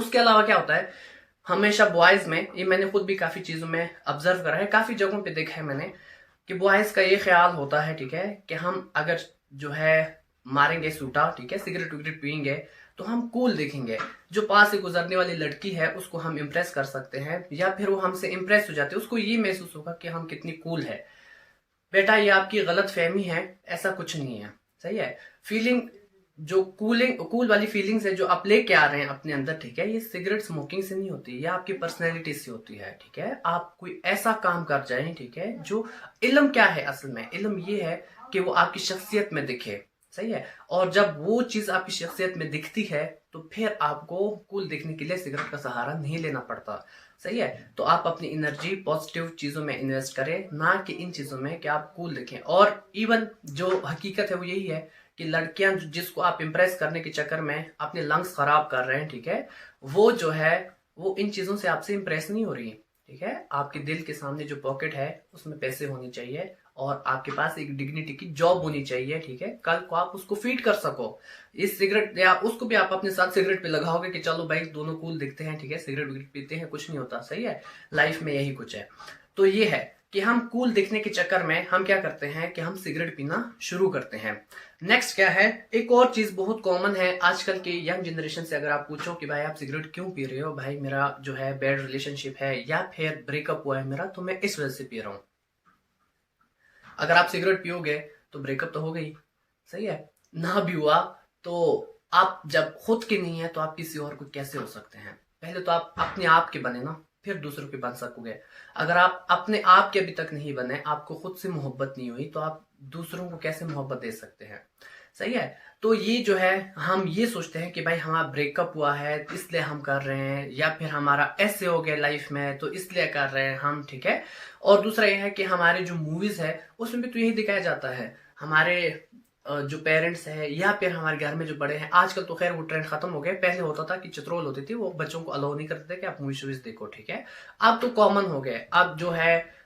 उसके अलावा क्या होता है, हमेशा बॉयज में, ये मैंने खुद भी काफी चीजों में ऑब्जर्व करा है, काफी जगहों पे देखा है मैंने, कि बॉयज का ये ख्याल होता है, ठीक है, कि हम अगर जो है मारेंगे सूटा, ठीक है, सिगरेट विगरेट पियेंगे तो हम कूल दिखेंगे, जो पास से गुजरने वाली लड़की है उसको हम इम्प्रेस कर सकते हैं, या फिर वो हमसे इम्प्रेस हो जाते हैं, उसको ये महसूस होगा कि हम कितनी कूल है। बेटा ये आपकी गलत फहमी है, ऐसा कुछ नहीं है। सही है। फीलिंग, जो कूल वाली फीलिंग्स है जो आप लेके आ रहे हैं अपने अंदर, ठीक है, ये सिगरेट स्मोकिंग से नहीं होती, ये आपकी पर्सनैलिटी से होती है, ठीक है। आप कोई ऐसा काम कर जाए, ठीक है, जो इल्म क्या है, असल में इल्म ये है कि वो आपकी शख्सियत में दिखे। सही है। और जब वो चीज आपकी शख्सियत में दिखती है तो फिर आपको कूल दिखने के लिए सिगरेट का सहारा नहीं लेना पड़ता। सही है। तो आप अपनी एनर्जी पॉजिटिव चीजों में इन्वेस्ट करें, ना कि इन चीजों में कि आप कूल दिखें। और इवन जो हकीकत है वो यही है कि लड़कियां जिसको आप इम्प्रेस करने के चक्कर में अपने लंग्स खराब कर रहे हैं, ठीक है, वो जो है वो इन चीजों से आपसे इम्प्रेस नहीं हो रही। ठीक है। आपके दिल के सामने जो पॉकेट है उसमें पैसे होने चाहिए और आपके पास एक डिग्निटी की जॉब होनी चाहिए, ठीक है, कल को आप उसको फीड कर सको। इस सिगरेट या उसको भी आप अपने साथ सिगरेट पे लगाओगे कि चलो भाई दोनों कूल दिखते हैं, ठीक है, सिगरेट विगरेट पीते हैं, कुछ नहीं होता। सही है। लाइफ में यही कुछ है। तो ये है कि हम कूल दिखने के चक्कर में हम क्या करते हैं कि हम सिगरेट पीना शुरू करते हैं। नेक्स्ट क्या है, एक और चीज बहुत कॉमन है आजकल के यंग जनरेशन से, अगर आप पूछो कि भाई आप सिगरेट क्यों पी रहे हो, भाई मेरा जो है बैड रिलेशनशिप है या फिर ब्रेकअप हुआ है मेरा, तो मैं इस वजह से पी रहा हूं। अगर आप सिगरेट पियोगे तो ब्रेकअप तो हो गई। सही है। ना भी हुआ तो आप जब खुद के नहीं है तो आप किसी और को कैसे हो सकते हैं। पहले तो आप अपने आप के बने ना, फिर दूसरों के बन सकोगे। अगर आप अपने आप के अभी तक नहीं बने, आपको खुद से मोहब्बत नहीं हुई, तो आप दूसरों को कैसे मोहब्बत दे सकते हैं। सही है। तो ये जो है हम ये सोचते हैं कि भाई हमारा ब्रेकअप हुआ है इसलिए हम कर रहे हैं, या फिर हमारा ऐसे हो गया लाइफ में तो इसलिए कर रहे हैं हम। ठीक है। और दूसरा ये है कि हमारे जो मूवीज है उसमें भी तो यही दिखाया जाता है। हमारे जो पेरेंट्स है या फिर हमारे घर में जो बड़े हैं, आजकल तो खैर वो ट्रेंड खत्म हो गया, पहले होता था कि चित्रोल होती थी, वो बच्चों को अलाउ नहीं करते थे कि आप मूवी शूवीज देखो। ठीक है। अब तो कॉमन हो गया। अब जो है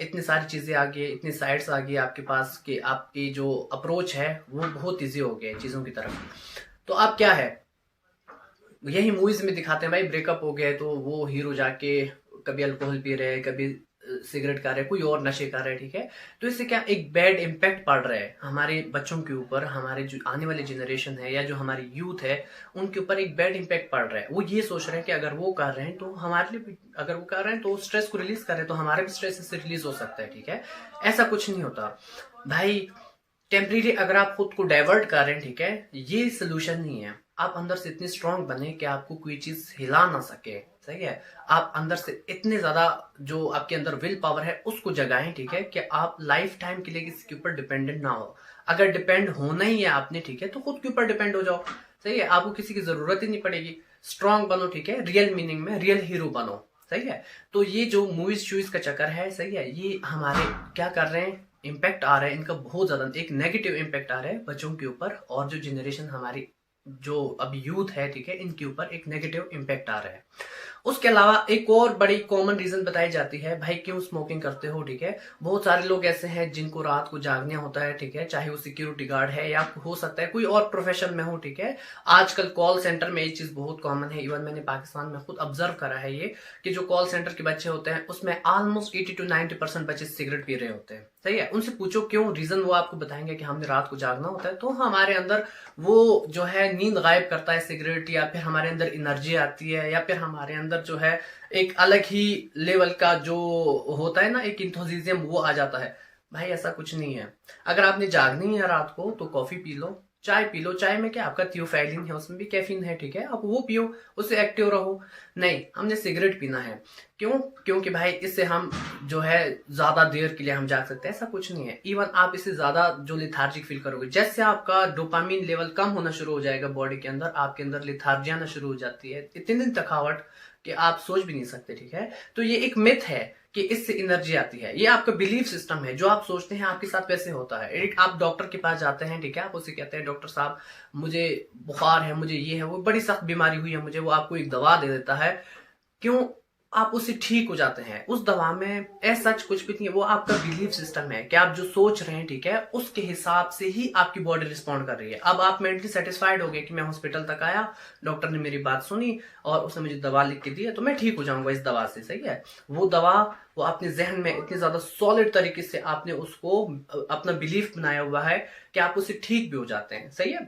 इतनी सारी चीजें आ गई, इतनी साइट्स आ गई आपके पास कि आपकी जो अप्रोच है वो बहुत इजी हो गया है चीजों की तरफ। तो अब क्या है, यही मूवीज में दिखाते हैं भाई ब्रेकअप हो गया है तो वो हीरो जाके कभी अल्कोहल पी रहे हैं, कभी सिगरेट खा रहे हैं, कोई और नशे कर रहे हैं। ठीक है। तो इससे क्या एक बैड इम्पैक्ट पड़ रहा है हमारे बच्चों के ऊपर, हमारे जो आने वाली जनरेशन है या जो हमारी यूथ है उनके ऊपर एक बैड इम्पैक्ट पड़ रहा है। वो ये सोच रहे हैं कि अगर वो कर रहे हैं तो हमारे लिए भी, अगर वो कर रहे हैं तो स्ट्रेस को रिलीज कर रहे हैं तो हमारे भी स्ट्रेस इससे रिलीज हो सकता है। ठीक है। ऐसा कुछ नहीं होता भाई। टेम्परेरी अगर आप खुद को डाइवर्ट कर रहे हैं, ठीक है, ये सोल्यूशन नहीं है। आप अंदर से इतने स्ट्रांग बने कि आपको कोई चीज हिला ना सके। सही है। आप अंदर से इतने ज्यादा जो आपके अंदर विल पावर है उसको जगाएं, ठीक है, कि आप लाइफ टाइम के लिए किसी के ऊपर डिपेंडेंट ना हो। अगर डिपेंड होना ही है आपने, ठीक है, तो खुद के ऊपर डिपेंड हो जाओ। सही है। आपको किसी की जरूरत ही नहीं पड़ेगी। स्ट्रांग बनो, ठीक है, रियल मीनिंग में रियल हीरो बनो। सही है। तो ये जो मूवीज शूज का चक्कर है, सही है, ये हमारे क्या कर रहे हैं, इम्पैक्ट आ रहा है इनका बहुत ज्यादा, एक नेगेटिव इम्पैक्ट आ रहा है बच्चों के ऊपर, और जो जनरेशन हमारी जो अभी यूथ है, ठीक है, इनके ऊपर एक नेगेटिव इम्पैक्ट आ रहा है। उसके अलावा एक और बड़ी कॉमन रीजन बताई जाती है, भाई क्यों स्मोकिंग करते हो। ठीक है। बहुत सारे लोग ऐसे हैं जिनको रात को जागना होता है, ठीक है, चाहे वो सिक्योरिटी गार्ड है या हो सकता है कोई और प्रोफेशन में हो। ठीक है। आजकल कॉल सेंटर में ये चीज बहुत कॉमन है, इवन मैंने पाकिस्तान में खुद ऑब्जर्व करा है ये, कि जो कॉल सेंटर के बच्चे होते हैं उसमें ऑलमोस्ट 80 to 90% बच्चे सिगरेट पी रहे होते हैं। सही है। उनसे पूछो क्यों, रीजन वो आपको बताएंगे कि हमने रात को जागना होता है, तो हमारे अंदर वो जो है नींद गायब करता है सिगरेट, या फिर हमारे अंदर एनर्जी आती है, या फिर हमारे अंदर जो है एक अलग ही लेवल का जो होता है ना, एक इंथुजिज्म वो आ जाता है। भाई ऐसा कुछ नहीं है। अगर आपने जागनी है रात को तो कॉफी पी लो, चाय पी लो। चाय में क्या आपका थियोफाइलिन है, उसमें भी कैफीन है। ठीक है। आप वो पियो, उससे एक्टिव रहो। नहीं, हमने सिगरेट पीना है। क्यों? क्योंकि भाई इससे हम जो है ज्यादा देर के लिए हम जाग सकते हैं, ऐसा कुछ नहीं है। इवन आप इससे ज्यादा जो लिथार्जिक फील करोगे, जैसे आपका डोपामिन लेवल कम होना शुरू हो जाएगा बॉडी के अंदर, आपके अंदर लिथार्जी आना शुरू हो जाती है, इतनी दिन थकावट कि आप सोच भी नहीं सकते। ठीक है। तो ये एक मिथ है कि इससे एनर्जी आती है, ये आपका बिलीफ सिस्टम है, जो आप सोचते हैं आपके साथ वैसे होता है। एक आप डॉक्टर के पास जाते हैं, ठीक है, आप उससे कहते हैं डॉक्टर साहब मुझे बुखार है, मुझे ये है, वो बड़ी सख्त बीमारी हुई है मुझे, वो आपको एक दवा दे देता है। क्यों? आप उससे ठीक हो जाते हैं। उस दवा में ऐसा कुछ भी नहीं है, वो आपका बिलीफ सिस्टम है कि आप जो सोच रहे हैं, ठीक है, उसके हिसाब से ही आपकी बॉडी रिस्पॉन्ड कर रही है। अब आप मेंटली सेटिस्फाइड हो गए कि मैं हॉस्पिटल तक आया, डॉक्टर ने मेरी बात सुनी और उसने मुझे दवा लिख के दी है, तो मैं ठीक हो जाऊंगा इस दवा से। सही है, वो दवा वो अपने जहन में इतनी ज्यादा सॉलिड तरीके से आपने उसको अपना बिलीफ बनाया हुआ है कि आप उससे ठीक भी हो जाते हैं। सही है,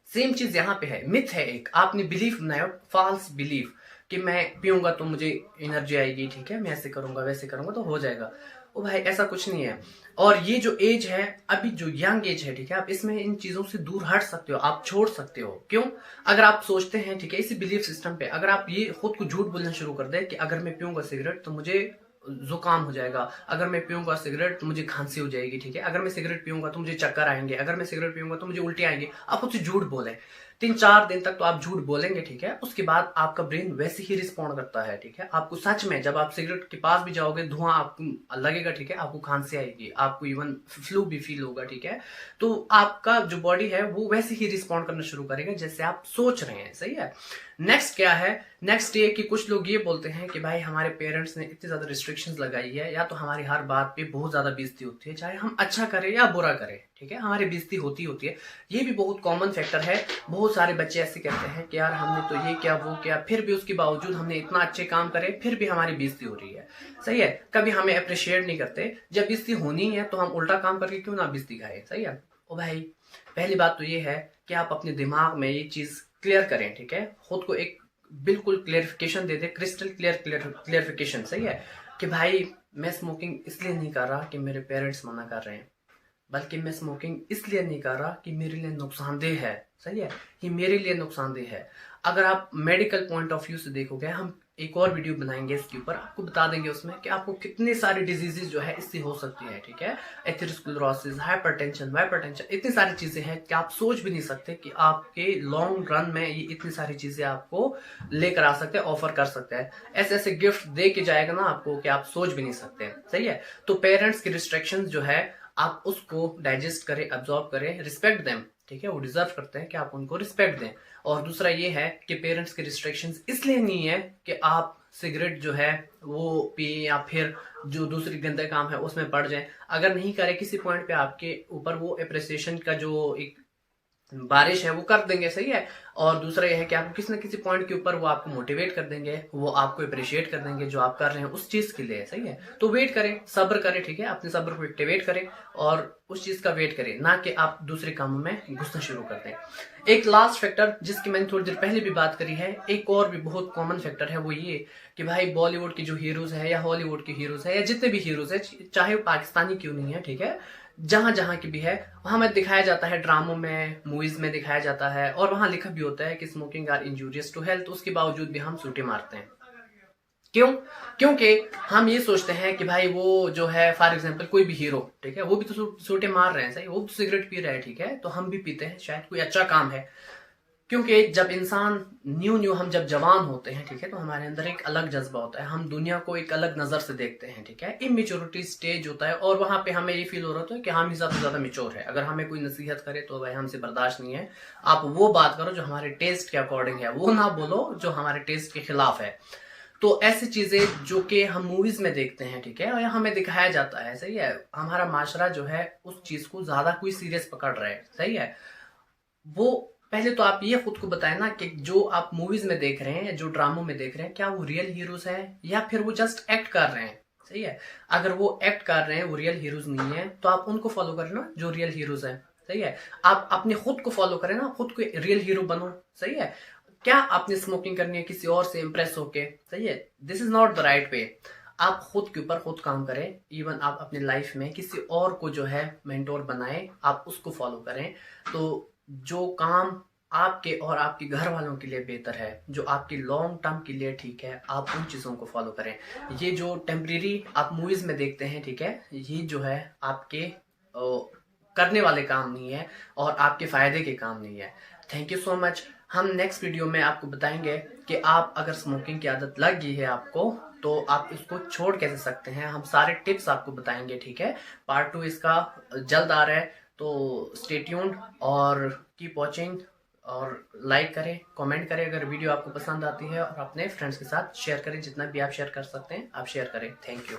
सेम चीज यहाँ पे है, मिथ है एक, आपने बिलीफ बनाया, फॉल्स बिलीफ कि मैं पीऊंगा तो मुझे एनर्जी आएगी, ठीक है, मैं ऐसे करूंगा वैसे करूंगा तो हो जाएगा। ओ भाई, ऐसा कुछ नहीं है। और ये जो एज है, अभी जो यंग एज है, ठीक है, आप इसमें इन चीजों से दूर हट सकते हो, आप छोड़ सकते हो। क्यों? अगर आप सोचते हैं, ठीक है, इसी बिलीफ सिस्टम पे अगर आप ये खुद को झूठ बोलना शुरू कर दे कि अगर मैं पीऊंगा सिगरेट तो मुझे जुकाम हो जाएगा, अगर मैं पीऊंगा सिगरेट तो मुझे खांसी हो जाएगी, ठीक है, अगर मैं सिगरेट पीऊंगा तो मुझे चक्कर आएंगे, अगर मैं सिगरेट पीऊंगा तो मुझे उल्टी आएंगी, आप खुद से झूठ बोले। 3-4 दिन तक तो आप झूठ बोलेंगे, ठीक है, उसके बाद आपका ब्रेन वैसे ही रिस्पॉन्ड करता है, ठीक है। आपको सच में जब आप सिगरेट के पास भी जाओगे, धुआं आपको लगेगा, ठीक है, आपको खांसी आएगी, आपको इवन फ्लू भी फील होगा, ठीक है। तो आपका जो बॉडी है वो वैसे ही रिस्पॉन्ड करना शुरू करेगा जैसे आप सोच रहे हैं। सही है। नेक्स्ट क्या है? नेक्स्ट ये कि कुछ लोग ये बोलते हैं कि भाई हमारे पेरेंट्स ने इतनी ज्यादा रिस्ट्रिक्शंस लगाई है, या तो हमारी हर बात पे बहुत ज्यादा बेइज्जती होती है, चाहे हम अच्छा करें या बुरा करें, ठीक है, हमारी बेइज्जती होती है। ये भी बहुत कॉमन फैक्टर है। बहुत सारे बच्चे ऐसे कहते हैं कि यार हमने तो ये क्या वो क्या, फिर भी उसके बावजूद हमने इतना अच्छे काम करे फिर भी हमारी बेइज्जती हो रही है। सही है, कभी हमें अप्रिशिएट नहीं करते। जब बेइज्जती होनी है तो हम उल्टा काम करके क्यों ना बेइज्जती खाए। सही है। ओ भाई, पहली बात तो ये है कि आप अपने दिमाग में ये चीज क्लियर करें, ठीक है, खुद को एक बिल्कुल क्लियरिफिकेशन दे दे, क्रिस्टल क्लियरिफिकेशन। सही है, कि भाई मैं स्मोकिंग इसलिए नहीं कर रहा कि मेरे पेरेंट्स मना कर रहे हैं, बल्कि मैं स्मोकिंग इसलिए नहीं कर रहा कि मेरे लिए नुकसानदेह है। सही है, ये मेरे लिए नुकसानदेह है। अगर आप मेडिकल पॉइंट ऑफ व्यू से देखोगे, हम एक और वीडियो बनाएंगे इसके ऊपर, आपको बता देंगे उसमें कि आपको कितने सारे डिजीजेज जो है इससे हो सकती है, ठीक है, एथेरोस्क्लेरोसिस, हाइपरटेंशन, वाइपरटेंशन, इतनी सारी चीजें हैं कि आप सोच भी नहीं सकते कि आपके लॉन्ग रन में ये इतनी सारी चीजें आपको लेकर आ सकते हैं, ऑफर कर सकते हैं। ऐसे ऐसे गिफ्ट दे के जाएगा ना आपको कि आप सोच भी नहीं सकते। सही है, तो पेरेंट्स की रिस्ट्रिक्शंस जो है आप उसको डाइजेस्ट करें, अब्सॉर्ब करें, रिस्पेक्ट दें, ठीक है, वो डिजर्व करते हैं कि आप उनको रिस्पेक्ट दें। और दूसरा ये है कि पेरेंट्स के रिस्ट्रिक्शंस इसलिए नहीं है कि आप सिगरेट जो है वो पिए या फिर जो दूसरी गंदे काम है उसमें पड़ जाएं। अगर नहीं करे किसी पॉइंट पे आपके ऊपर वो अप्रिसिएशन का जो एक बारिश है वो कर देंगे। सही है। और दूसरा ये है कि आपको किसी न किसी पॉइंट के ऊपर वो आपको मोटिवेट कर देंगे, वो आपको अप्रिशिएट कर देंगे जो आप कर रहे हैं उस चीज के लिए। सही है, तो वेट करें, सब्र करें, ठीक है, अपने सब्र को एक्टिवेट करें और उस चीज का वेट करें, ना कि आप दूसरे कामों में घुसना शुरू कर दें। एक लास्ट फैक्टर जिसकी मैंने थोड़ी देर पहले भी बात करी है, एक और भी बहुत कॉमन फैक्टर है, वो ये कि भाई बॉलीवुड के जो हीरोज है या हॉलीवुड के हीरोज है या जितने भी हीरोज है, चाहे वो पाकिस्तानी क्यों नहीं है, ठीक है, जहां जहां की भी है, वहां में दिखाया जाता है, ड्रामों में, मूवीज में दिखाया जाता है, और वहां लिखा भी होता है कि smoking are injurious to health. उसके बावजूद भी हम सूटे मारते हैं। क्यों? क्योंकि हम ये सोचते हैं कि भाई वो जो है, फॉर एग्जांपल कोई भी हीरो, ठीक है, वो भी तो सूटे मार रहे हैं, सही, वो तो सिगरेट पी रहा है, ठीक है, तो हम भी पीते हैं, शायद कोई अच्छा काम है। क्योंकि जब इंसान न्यू हम जब जवान होते हैं, ठीक है, तो हमारे अंदर एक अलग जज्बा होता है, हम दुनिया को एक अलग नजर से देखते हैं, ठीक है, इमेच्योरिटी स्टेज होता है, और वहां पे हमें ये फील हो रहा होता है कि हम ही ज्यादा मेच्योर है। अगर हमें कोई नसीहत करे तो भाई हमसे बर्दाश्त नहीं है, आप वो बात करो जो हमारे टेस्ट के अकॉर्डिंग है, वो ना बोलो जो हमारे टेस्ट के खिलाफ है। तो ऐसी चीजें जो कि हम मूवीज में देखते हैं, ठीक है, और हमें दिखाया जाता है, सही है, हमारा माशरा जो है उस चीज को ज्यादा कोई सीरियस पकड़ रहा है। सही है, वो पहले तो आप ये खुद को बताएं ना कि जो आप मूवीज में देख रहे हैं या जो ड्रामों में देख रहे हैं, क्या वो रियल हीरोज हैं या फिर वो जस्ट एक्ट कर रहे हैं। सही है, अगर वो एक्ट कर रहे हैं, वो रियल हीरोज नहीं है, तो आप उनको फॉलो करें ना जो रियल हीरोज हैं। सही है, आप अपने खुद को फॉलो करें ना, खुद को रियल हीरो बनो। सही है, क्या आपने स्मोकिंग करनी है किसी और से इंप्रेस होके? सही है, this is not the right way. आप खुद के ऊपर खुद काम करें, इवन आप अपनी लाइफ में किसी और को जो है मेंटोर बनाएं, आप उसको फॉलो करें। तो जो काम आपके और आपके घर वालों के लिए बेहतर है, जो आपके लॉन्ग टर्म के लिए ठीक है, आप उन चीजों को फॉलो करें। ये जो टेम्परेरी आप मूवीज में देखते हैं, ठीक है, ये जो है आपके करने वाले काम नहीं है और आपके फायदे के काम नहीं है। Thank you so much. हम नेक्स्ट वीडियो में आपको बताएंगे कि आप अगर स्मोकिंग की आदत लग गई है आपको, तो आप इसको छोड़ कैसे सकते हैं, हम सारे टिप्स आपको बताएंगे, ठीक है। पार्ट 2 इसका जल्द आ रहा है, तो स्टे ट्यून्ड और कीप वॉचिंग और लाइक करें, कमेंट करें अगर वीडियो आपको पसंद आती है, और अपने फ्रेंड्स के साथ शेयर करें, जितना भी आप शेयर कर सकते हैं आप शेयर करें। Thank you.